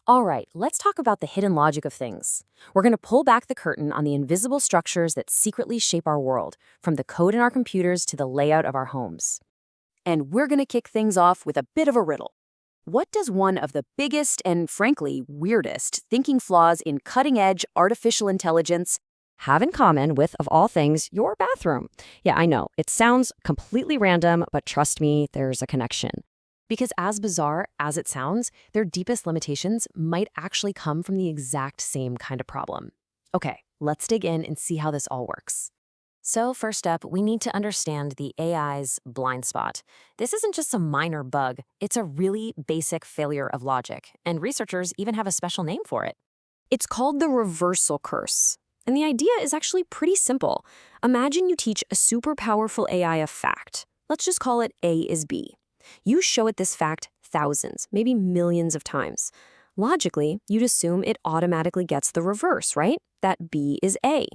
All right, let's talk about the hidden logic of things. We're going to pull back the curtain on the invisible structures that secretly shape our world, from the code in our computers to the layout of our homes. And we're going to kick things off with a bit of a riddle. What does one of the biggest and, frankly, weirdest thinking flaws in cutting-edge artificial intelligence have in common with, of all things, your bathroom? Yeah, I know, it sounds completely random, but trust me, there's a connection. Because as bizarre as it sounds, their deepest limitations might actually come from the exact same kind of problem. Okay, let's dig in and see how this all works. So first up, we need to understand the AI's blind spot. This isn't just some minor bug, it's a really basic failure of logic, and researchers even have a special name for it. It's called the reversal curse. And the idea is actually pretty simple. Imagine you teach a super powerful AI a fact. Let's just call it A is B. You show it this fact thousands, maybe millions of times. Logically, you'd assume it automatically gets the reverse, right? That B is A.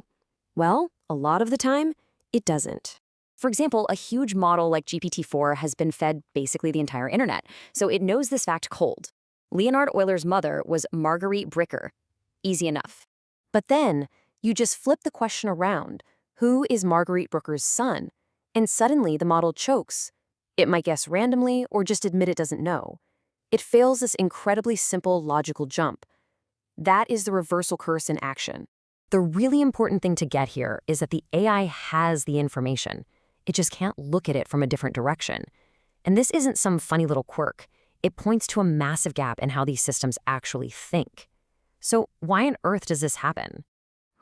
Well, a lot of the time, it doesn't. For example, a huge model like GPT-4 has been fed basically the entire internet, so it knows this fact cold. Leonhard Euler's mother was Marguerite Bricker. Easy enough. But then, you just flip the question around. Who is Marguerite Bricker's son? And suddenly the model chokes. It might guess randomly or just admit it doesn't know. It fails this incredibly simple logical jump. That is the reversal curse in action. The really important thing to get here is that the AI has the information. It just can't look at it from a different direction. And this isn't some funny little quirk. It points to a massive gap in how these systems actually think. So why on earth does this happen?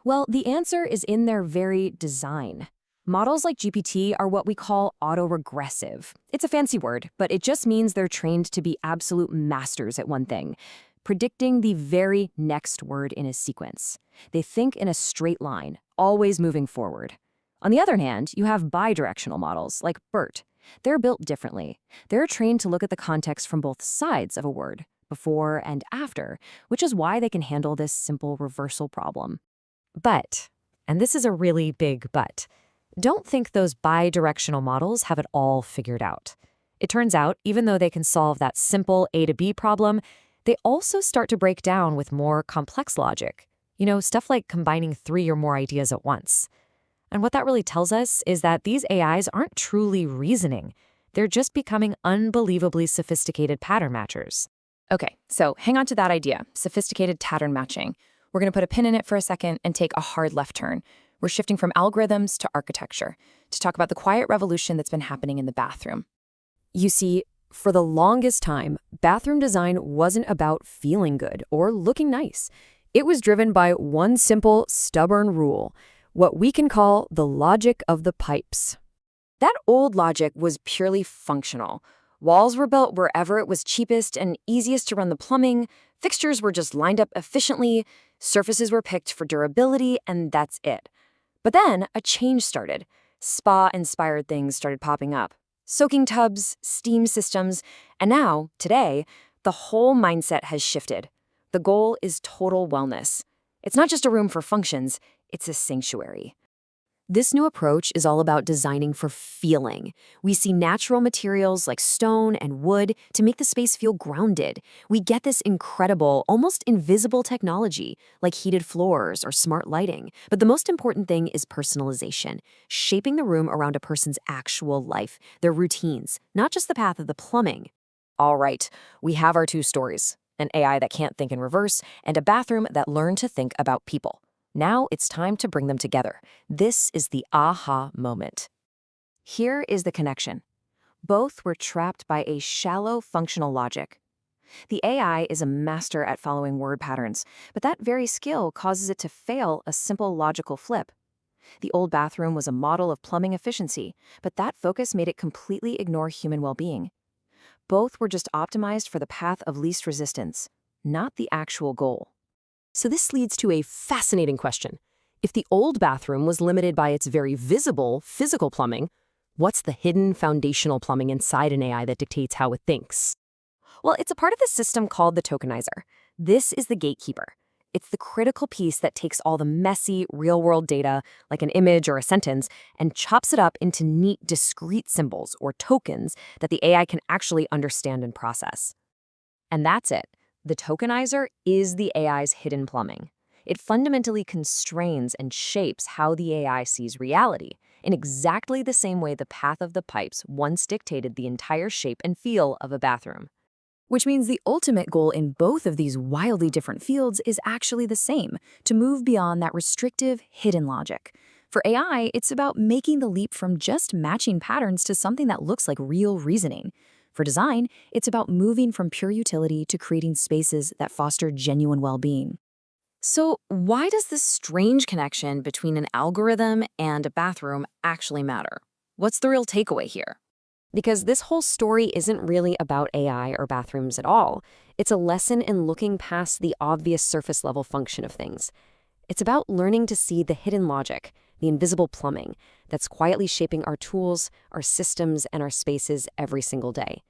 Well, the answer is in their very design. Models like GPT are what we call autoregressive. It's a fancy word, but it just means they're trained to be absolute masters at one thing, predicting the very next word in a sequence. They think in a straight line, always moving forward. On the other hand, you have bidirectional models like BERT. They're built differently. They're trained to look at the context from both sides of a word, before and after, which is why they can handle this simple reversal problem. But, and this is a really big but, don't think those bidirectional models have it all figured out. It turns out, even though they can solve that simple A to B problem, they also start to break down with more complex logic. You know, stuff like combining 3 or more ideas at once. And what that really tells us is that these AIs aren't truly reasoning. They're just becoming unbelievably sophisticated pattern matchers. Okay, so hang on to that idea, sophisticated pattern matching. We're going to put a pin in it for a second and take a hard left turn. We're shifting from algorithms to architecture to talk about the quiet revolution that's been happening in the bathroom. You see, for the longest time, bathroom design wasn't about feeling good or looking nice. It was driven by one simple, stubborn rule, what we can call the logic of the pipes. That old logic was purely functional. Walls were built wherever it was cheapest and easiest to run the plumbing, fixtures were just lined up efficiently, surfaces were picked for durability, and that's it. But then a change started. Spa-inspired things started popping up. Soaking tubs, steam systems, and now, today, the whole mindset has shifted. The goal is total wellness. It's not just a room for functions, it's a sanctuary. This new approach is all about designing for feeling. We see natural materials like stone and wood to make the space feel grounded. We get this incredible, almost invisible technology, like heated floors or smart lighting. But the most important thing is personalization, shaping the room around a person's actual life, their routines, not just the path of the plumbing. All right, we have our 2 stories, an AI that can't think in reverse and a bathroom that learned to think about people. Now it's time to bring them together. This is the aha moment. Here is the connection. Both were trapped by a shallow functional logic. The AI is a master at following word patterns, but that very skill causes it to fail a simple logical flip. The old bathroom was a model of plumbing efficiency, but that focus made it completely ignore human well-being. Both were just optimized for the path of least resistance, not the actual goal. So this leads to a fascinating question. If the old bathroom was limited by its very visible physical plumbing, what's the hidden foundational plumbing inside an AI that dictates how it thinks? Well, it's a part of the system called the tokenizer. This is the gatekeeper. It's the critical piece that takes all the messy, real-world data, like an image or a sentence, and chops it up into neat, discrete symbols or tokens that the AI can actually understand and process. And that's it. The tokenizer is the AI's hidden plumbing. It fundamentally constrains and shapes how the AI sees reality, in exactly the same way the path of the pipes once dictated the entire shape and feel of a bathroom. Which means the ultimate goal in both of these wildly different fields is actually the same, to move beyond that restrictive, hidden logic. For AI, it's about making the leap from just matching patterns to something that looks like real reasoning. For design, it's about moving from pure utility to creating spaces that foster genuine well-being. So, why does this strange connection between an algorithm and a bathroom actually matter? What's the real takeaway here? Because this whole story isn't really about AI or bathrooms at all. It's a lesson in looking past the obvious surface level function of things. It's about learning to see the hidden logic, the invisible plumbing, that's quietly shaping our tools, our systems, and our spaces every single day.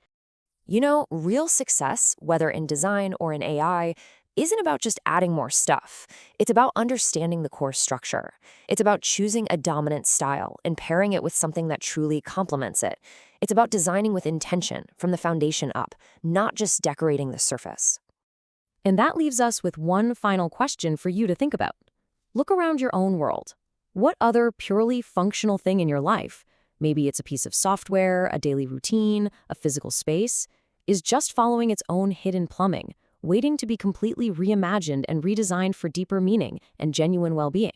You know, real success, whether in design or in AI, isn't about just adding more stuff. It's about understanding the core structure. It's about choosing a dominant style and pairing it with something that truly complements it. It's about designing with intention from the foundation up, not just decorating the surface. And that leaves us with one final question for you to think about. Look around your own world. What other purely functional thing in your life, maybe it's a piece of software, a daily routine, a physical space, is just following its own hidden plumbing, waiting to be completely reimagined and redesigned for deeper meaning and genuine well-being?